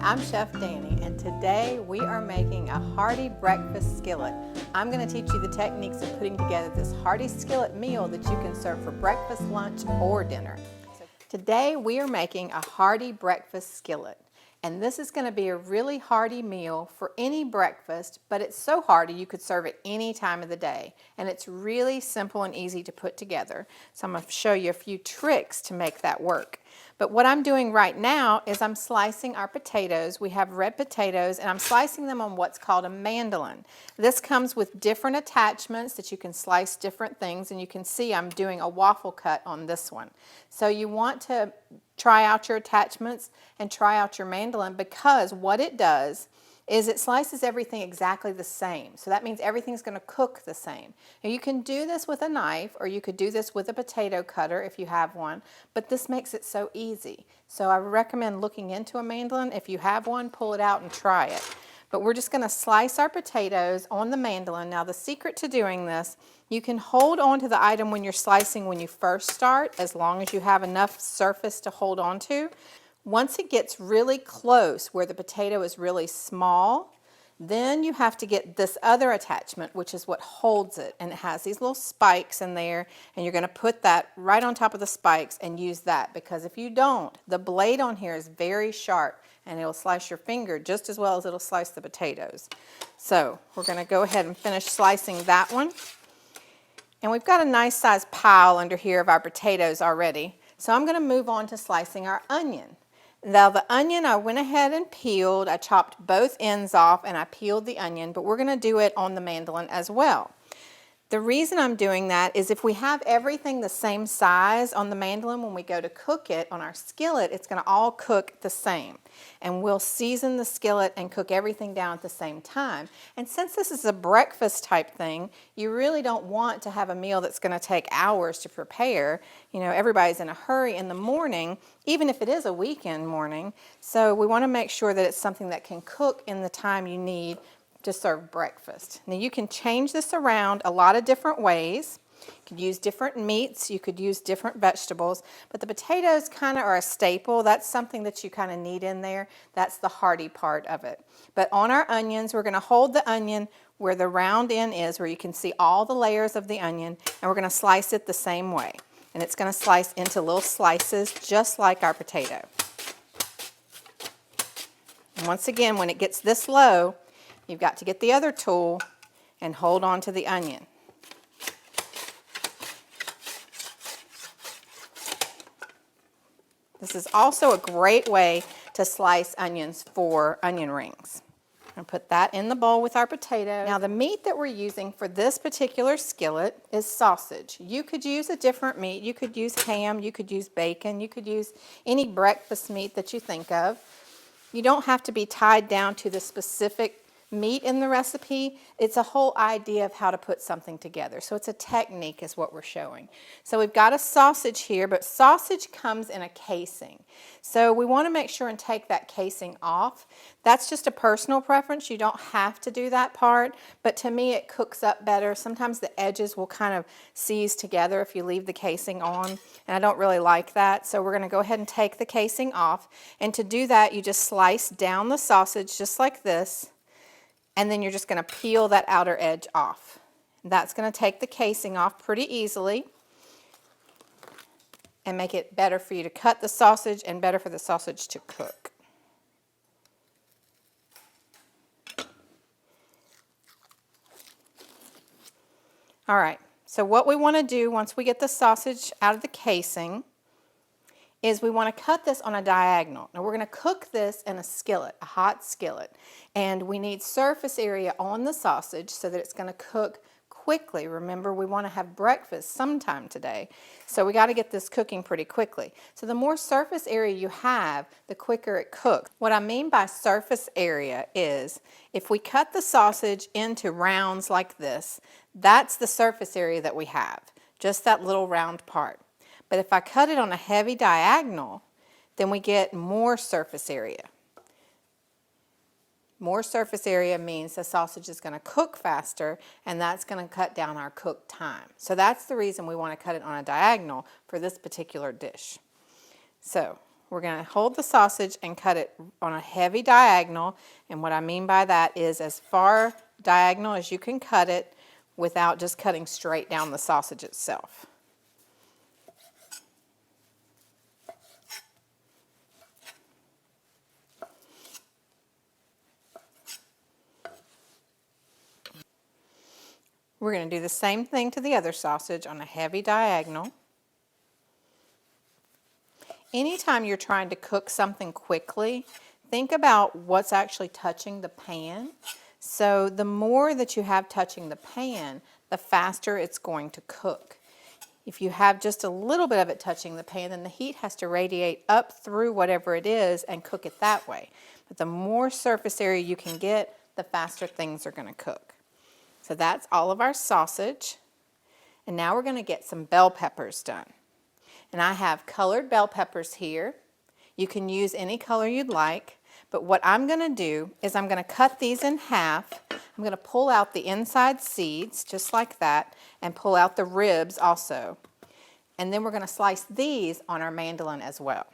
I'm Chef Danny, and today we are making a hearty breakfast skillet. I'm going to teach you the techniques of putting together this hearty skillet meal that you can serve for breakfast, lunch, or dinner. Today we are making a hearty breakfast skillet, and this is going to be a really hearty meal for any breakfast, but it's so hearty you could serve it any time of the day, and it's really simple and easy to put together. So I'm going to show you a few tricks to make that work. But what I'm doing right now is I'm slicing our potatoes. We have red potatoes, and I'm slicing them on what's called a mandolin. This comes with different attachments that you can slice different things, and you can see I'm doing a waffle cut on this one. So you want to try out your attachments and try out your mandolin, because what it does is it slices everything exactly the same. So that means everything's going to cook the same. Now you can do this with a knife, or you could do this with a potato cutter if you have one, but this makes it so easy. So I recommend looking into a mandolin. If you have one, pull it out and try it. But we're just going to slice our potatoes on the mandolin. Now the secret to doing this, you can hold on to the item when you're slicing when you first start, as long as you have enough surface to hold on to. Once it gets really close where the potato is really small, then you have to get this other attachment, which is what holds it, and it has these little spikes in there, and you're going to put that right on top of the spikes and use that, because if you don't, the blade on here is very sharp and it'll slice your finger just as well as it'll slice the potatoes. So we're going to go ahead and finish slicing that one. And we've got a nice sized pile under here of our potatoes already. So I'm going to move on to slicing our onion. Now the onion I went ahead and peeled. I chopped both ends off and I peeled the onion, but we're going to do it on the mandolin as well. The reason I'm doing that is if we have everything the same size on the mandolin, when we go to cook it on our skillet, it's going to all cook the same. And we'll season the skillet and cook everything down at the same time. And since this is a breakfast type thing, you really don't want to have a meal that's going to take hours to prepare. You know, everybody's in a hurry in the morning, even if it is a weekend morning. So we want to make sure that it's something that can cook in the time you need to serve breakfast. Now you can change this around a lot of different ways. You could use different meats, you could use different vegetables, but the potatoes kind of are a staple. That's something that you kind of need in there. That's the hearty part of it. But on our onions, we're going to hold the onion where the round end is, where you can see all the layers of the onion, and we're going to slice it the same way. And it's going to slice into little slices just like our potato. And once again, when it gets this low, you've got to get the other tool and hold on to the onion. This is also a great way to slice onions for onion rings. I'm going to put that in the bowl with our potato. Now the meat that we're using for this particular skillet is sausage. You could use a different meat. You could use ham, you could use bacon, you could use any breakfast meat that you think of. You don't have to be tied down to the specific meat in the recipe. It's a whole idea of how to put something together. So it's a technique is what we're showing. So we've got a sausage here, but sausage comes in a casing. So we want to make sure and take that casing off. That's just a personal preference. You don't have to do that part, but to me it cooks up better. Sometimes the edges will kind of seize together if you leave the casing on, and I don't really like that. So we're going to go ahead and take the casing off, and to do that you just slice down the sausage just like this. And then you're just going to peel that outer edge off. That's going to take the casing off pretty easily and make it better for you to cut the sausage and better for the sausage to cook. All right, so what we want to do once we get the sausage out of the casing is we want to cut this on a diagonal. Now we're going to cook this in a skillet, a hot skillet, and we need surface area on the sausage so that it's going to cook quickly. Remember, we want to have breakfast sometime today, so we got to get this cooking pretty quickly. So the more surface area you have, the quicker it cooks. What I mean by surface area is if we cut the sausage into rounds like this, that's the surface area that we have, just that little round part. But if I cut it on a heavy diagonal, then we get more surface area. More surface area means the sausage is going to cook faster, and that's going to cut down our cook time. So that's the reason we want to cut it on a diagonal for this particular dish. So We're going to hold the sausage and cut it on a heavy diagonal, and what I mean by that is as far diagonal as you can cut it without just cutting straight down the sausage itself. We're going to do the same thing to the other sausage on a heavy diagonal. Anytime you're trying to cook something quickly, think about what's actually touching the pan. So the more that you have touching the pan, the faster it's going to cook. If you have just a little bit of it touching the pan, then the heat has to radiate up through whatever it is and cook it that way. But the more surface area you can get, the faster things are going to cook. So that's all of our sausage. And now we're going to get some bell peppers done. And I have colored bell peppers here. You can use any color you'd like. But what I'm going to do is I'm going to cut these in half. I'm going to pull out the inside seeds, just like that, and pull out the ribs also. And then we're going to slice these on our mandolin as well.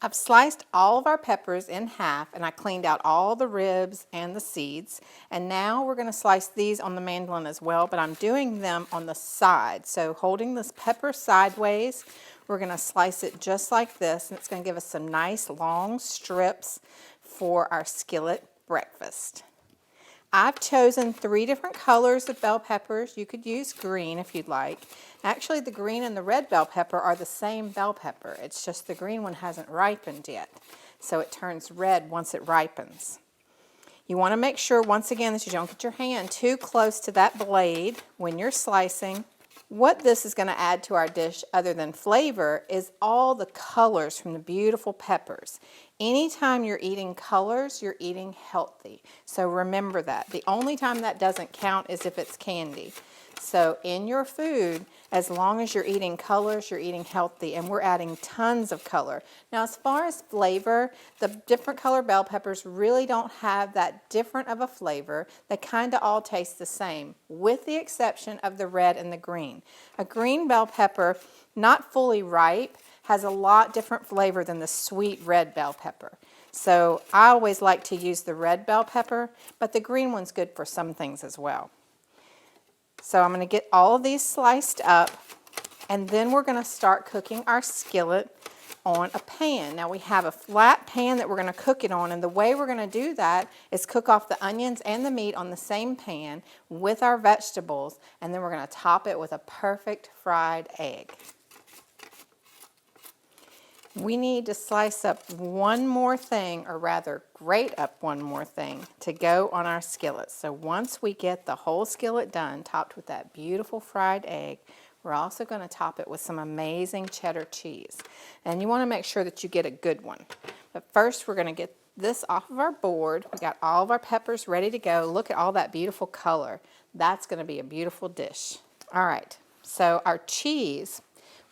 I've sliced all of our peppers in half, and I cleaned out all the ribs and the seeds. And now we're going to slice these on the mandolin as well, but I'm doing them on the side. So holding this pepper sideways, we're going to slice it just like this, and it's going to give us some nice long strips for our skillet breakfast. I've chosen 3 different colors of bell peppers. You could use green if you'd like. Actually, the green and the red bell pepper are the same bell pepper. It's just the green one hasn't ripened yet, so it turns red once it ripens. You want to make sure, once again, that you don't get your hand too close to that blade when you're slicing. What this is going to add to our dish, other than flavor, is all the colors from the beautiful peppers. Anytime you're eating colors, you're eating healthy. So remember that. The only time that doesn't count is if it's candy. So in your food, as long as you're eating colors, you're eating healthy, and we're adding tons of color. Now, as far as flavor, the different color bell peppers really don't have that different of a flavor. They kind of all taste the same, with the exception of the red and the green. A green bell pepper, not fully ripe, has a lot different flavor than the sweet red bell pepper. So I always like to use the red bell pepper, but the green one's good for some things as well. So I'm going to get all of these sliced up, and then we're going to start cooking our skillet on a pan. Now we have a flat pan that we're going to cook it on, and the way we're going to do that is cook off the onions and the meat on the same pan with our vegetables, and then we're going to top it with a perfect fried egg. We need to slice up one more thing, or rather grate up one more thing to go on our skillet. So once we get the whole skillet done, topped with that beautiful fried egg, we're also going to top it with some amazing cheddar cheese. And you want to make sure that you get a good one. But first we're going to get this off of our board. We got all of our peppers ready to go. Look at all that beautiful color. That's going to be a beautiful dish. All right, so our cheese.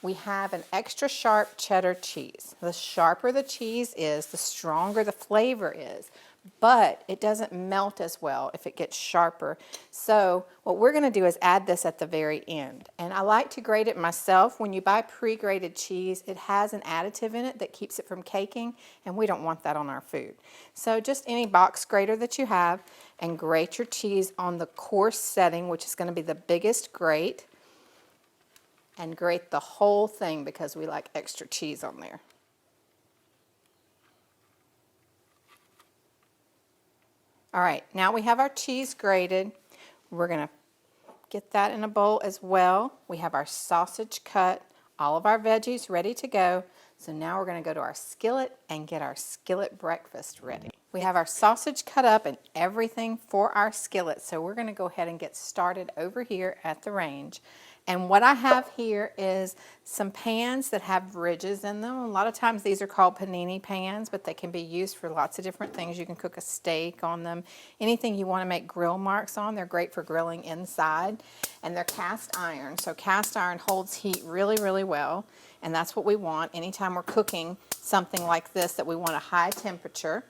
We have an extra sharp cheddar cheese. The sharper the cheese is, the stronger the flavor is, but it doesn't melt as well if it gets sharper. So what we're going to do is add this at the very end. And I like to grate it myself. When you buy pre-grated cheese, it has an additive in it that keeps it from caking, and we don't want that on our food. So just any box grater that you have, and grate your cheese on the coarse setting, which is going to be the biggest grate. And grate the whole thing because we like extra cheese on there. All right, now we have our cheese grated. We're going to get that in a bowl as well. We have our sausage cut, all of our veggies ready to go. So now we're going to go to our skillet and get our skillet breakfast ready. We have our sausage cut up and everything for our skillet. So we're going to go ahead and get started over here at the range. And what I have here is some pans that have ridges in them. A lot of times these are called panini pans, but they can be used for lots of different things. You can cook a steak on them. Anything you want to make grill marks on, they're great for grilling inside. And they're cast iron. So cast iron holds heat really, really well. And that's what we want anytime we're cooking something like this that we want a high temperature.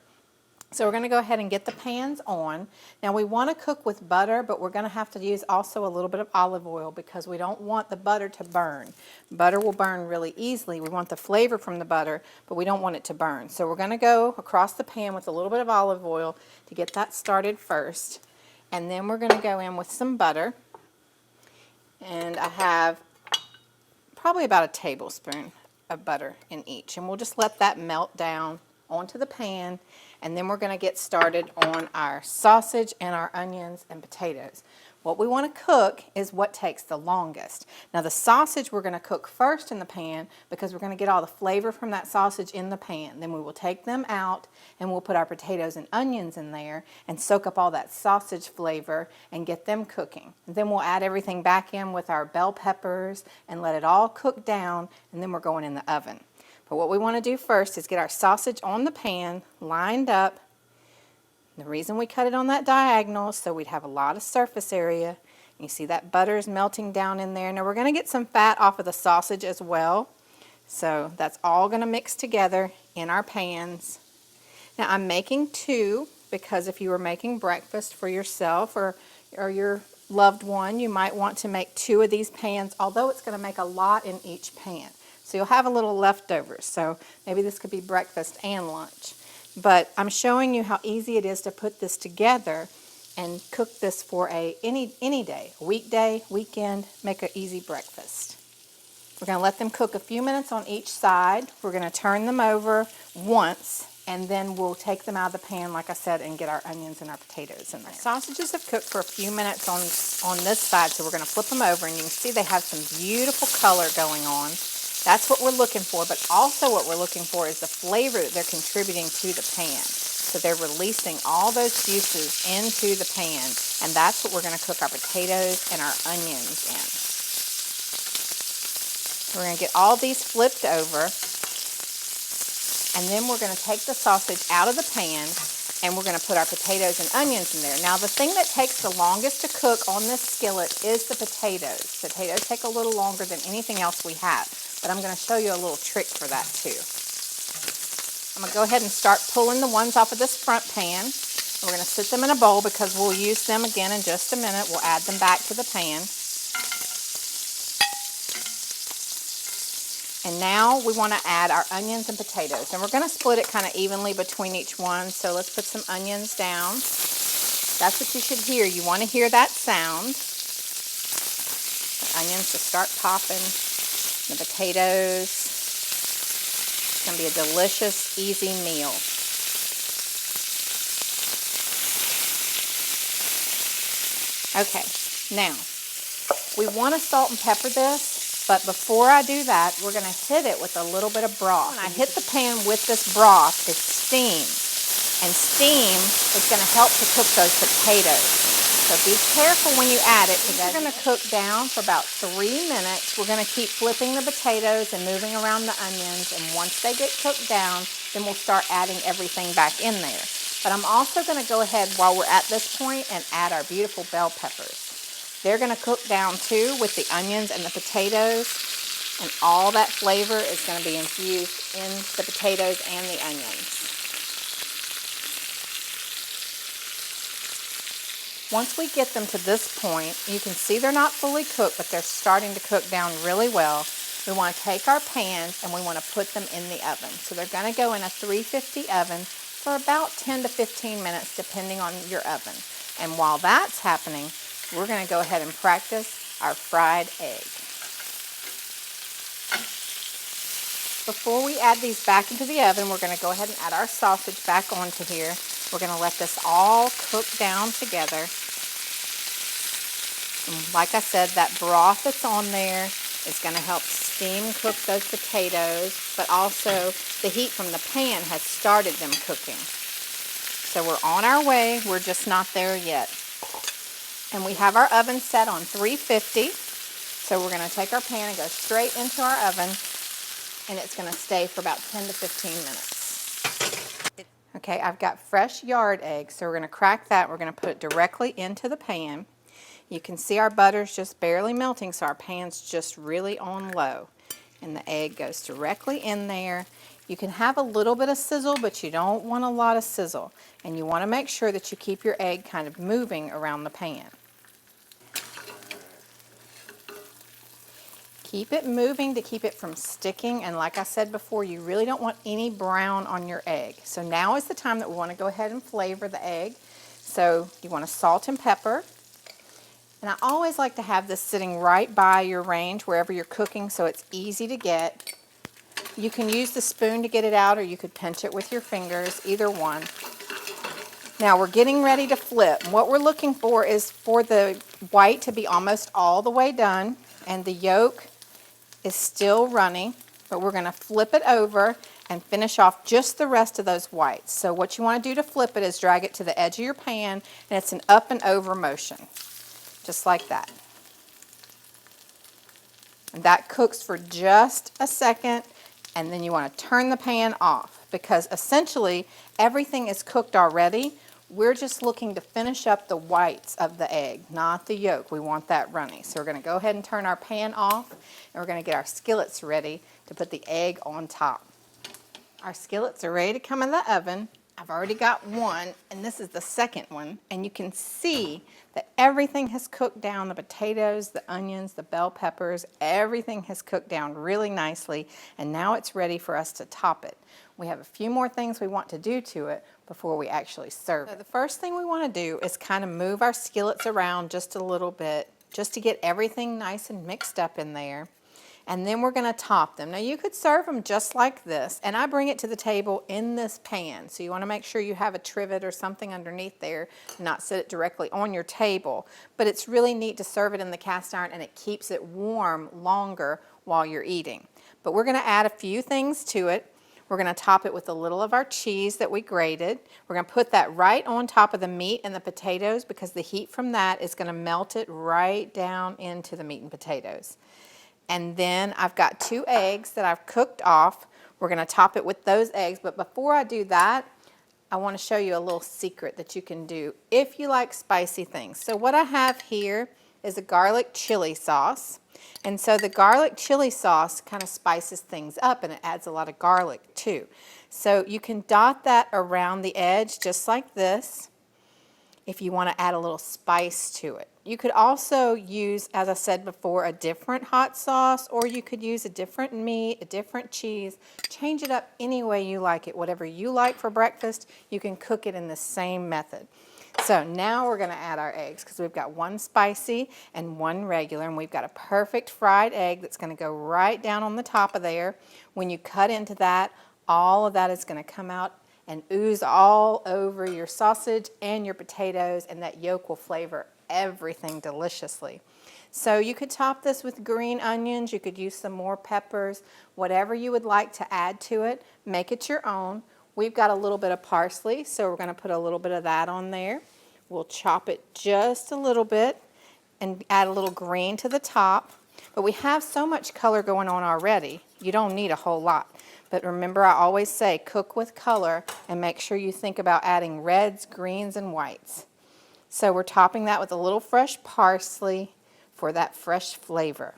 So we're going to go ahead and get the pans on. Now we want to cook with butter, but we're going to have to use also a little bit of olive oil because we don't want the butter to burn. Butter will burn really easily. We want the flavor from the butter, but we don't want it to burn. So we're going to go across the pan with a little bit of olive oil to get that started first. And then we're going to go in with some butter. And I have probably about a tablespoon of butter in each. And we'll just let that melt down onto the pan, and then we're going to get started on our sausage and our onions and potatoes. What we want to cook is what takes the longest. Now the sausage we're going to cook first in the pan because we're going to get all the flavor from that sausage in the pan. Then we will take them out and we'll put our potatoes and onions in there and soak up all that sausage flavor and get them cooking. And then we'll add everything back in with our bell peppers and let it all cook down, and then we're going in the oven. But what we want to do first is get our sausage on the pan, lined up. The reason we cut it on that diagonal is so we'd have a lot of surface area. You see that butter is melting down in there. Now we're going to get some fat off of the sausage as well. So that's all going to mix together in our pans. Now I'm making two because if you were making breakfast for yourself or your loved one, you might want to make two of these pans, although it's going to make a lot in each pan. So you'll have a little leftovers. So maybe this could be breakfast and lunch. But I'm showing you how easy it is to put this together and cook this for any day, a weekday, weekend, make an easy breakfast. We're going to let them cook a few minutes on each side. We're going to turn them over once, and then we'll take them out of the pan, like I said, and get our onions and our potatoes in there. Our sausages have cooked for a few minutes on this side, so we're going to flip them over, and you can see they have some beautiful color going on. That's what we're looking for, but also what we're looking for is the flavor that they're contributing to the pan. So they're releasing all those juices into the pan, and that's what we're going to cook our potatoes and our onions in. We're going to get all these flipped over, and then we're going to take the sausage out of the pan, and we're going to put our potatoes and onions in there. Now the thing that takes the longest to cook on this skillet is the potatoes. Potatoes take a little longer than anything else we have. But I'm going to show you a little trick for that too. I'm going to go ahead and start pulling the ones off of this front pan. We're going to sit them in a bowl because we'll use them again in just a minute. We'll add them back to the pan. And now we want to add our onions and potatoes. And we're going to split it kind of evenly between each one. So let's put some onions down. That's what you should hear. You want to hear that sound. The onions just start popping. The potatoes. It's going to be a delicious, easy meal. Okay, now, we want to salt and pepper this, but before I do that, we're going to hit it with a little bit of broth. When I hit the pan with this broth, it's steam. And steam is going to help to cook those potatoes. So be careful when you add it because we're going to cook down for about 3 minutes. We're going to keep flipping the potatoes and moving around the onions. And once they get cooked down, then we'll start adding everything back in there. But I'm also going to go ahead while we're at this point and add our beautiful bell peppers. They're going to cook down too with the onions and the potatoes. And all that flavor is going to be infused in the potatoes and the onions. Once we get them to this point, you can see they're not fully cooked, but they're starting to cook down really well. We want to take our pans and we want to put them in the oven. So they're going to go in a 350 oven for about 10 to 15 minutes, depending on your oven. And while that's happening, we're going to go ahead and practice our fried egg. Before we add these back into the oven, we're going to go ahead and add our sausage back onto here. We're going to let this all cook down together. And like I said, that broth that's on there is going to help steam cook those potatoes, but also the heat from the pan has started them cooking. So we're on our way, we're just not there yet. And we have our oven set on 350, so we're going to take our pan and go straight into our oven, and it's going to stay for about 10 to 15 minutes. Okay, I've got fresh yard eggs, so we're going to crack that. We're going to put it directly into the pan. You can see our butter's just barely melting, so our pan's just really on low. And the egg goes directly in there. You can have a little bit of sizzle, but you don't want a lot of sizzle. And you want to make sure that you keep your egg kind of moving around the pan. Keep it moving to keep it from sticking, and like I said before, you really don't want any brown on your egg. So now is the time that we want to go ahead and flavor the egg. So you want to salt and pepper. And I always like to have this sitting right by your range wherever you're cooking so it's easy to get. You can use the spoon to get it out, or you could pinch it with your fingers, either one. Now we're getting ready to flip. What we're looking for is for the white to be almost all the way done, and the yolk is still running, but we're going to flip it over and finish off just the rest of those whites. So what you want to do to flip it is drag it to the edge of your pan, and it's an up and over motion, just like that. And that cooks for just a second, and then you want to turn the pan off because essentially everything is cooked already. We're just looking to finish up the whites of the egg, not the yolk. We want that runny. So we're going to go ahead and turn our pan off, and we're going to get our skillets ready to put the egg on top. Our skillets are ready to come in the oven. I've already got one, and this is the second one, and you can see that everything has cooked down. The potatoes, the onions, the bell peppers, everything has cooked down really nicely, and now it's ready for us to top it. We have a few more things we want to do to it before we actually serve it. So the first thing we want to do is kind of move our skillets around just a little bit, just to get everything nice and mixed up in there. And then we're going to top them. Now you could serve them just like this, and I bring it to the table in this pan. So you want to make sure you have a trivet or something underneath there, not sit it directly on your table. But it's really neat to serve it in the cast iron, and it keeps it warm longer while you're eating. But we're going to add a few things to it. We're going to top it with a little of our cheese that we grated. We're going to put that right on top of the meat and the potatoes because the heat from that is going to melt it right down into the meat and potatoes. And then I've got 2 eggs that I've cooked off. We're going to top it with those eggs. But before I do that, I want to show you a little secret that you can do if you like spicy things. So what I have here is a garlic chili sauce. And so the garlic chili sauce kind of spices things up, and it adds a lot of garlic too. So you can dot that around the edge just like this if you want to add a little spice to it. You could also use, as I said before, a different hot sauce, or you could use a different meat, a different cheese. Change it up any way you like it. Whatever you like for breakfast, you can cook it in the same method. So now we're going to add our eggs because we've got one spicy and one regular, and we've got a perfect fried egg that's going to go right down on the top of there. When you cut into that, all of that is going to come out and ooze all over your sausage and your potatoes, and that yolk will flavor everything deliciously. So you could top this with green onions, you could use some more peppers, whatever you would like to add to it, make it your own. We've got a little bit of parsley, so we're going to put a little bit of that on there. We'll chop it just a little bit and add a little green to the top. But we have so much color going on already, you don't need a whole lot. But remember, I always say cook with color and make sure you think about adding reds, greens, and whites. So we're topping that with a little fresh parsley for that fresh flavor.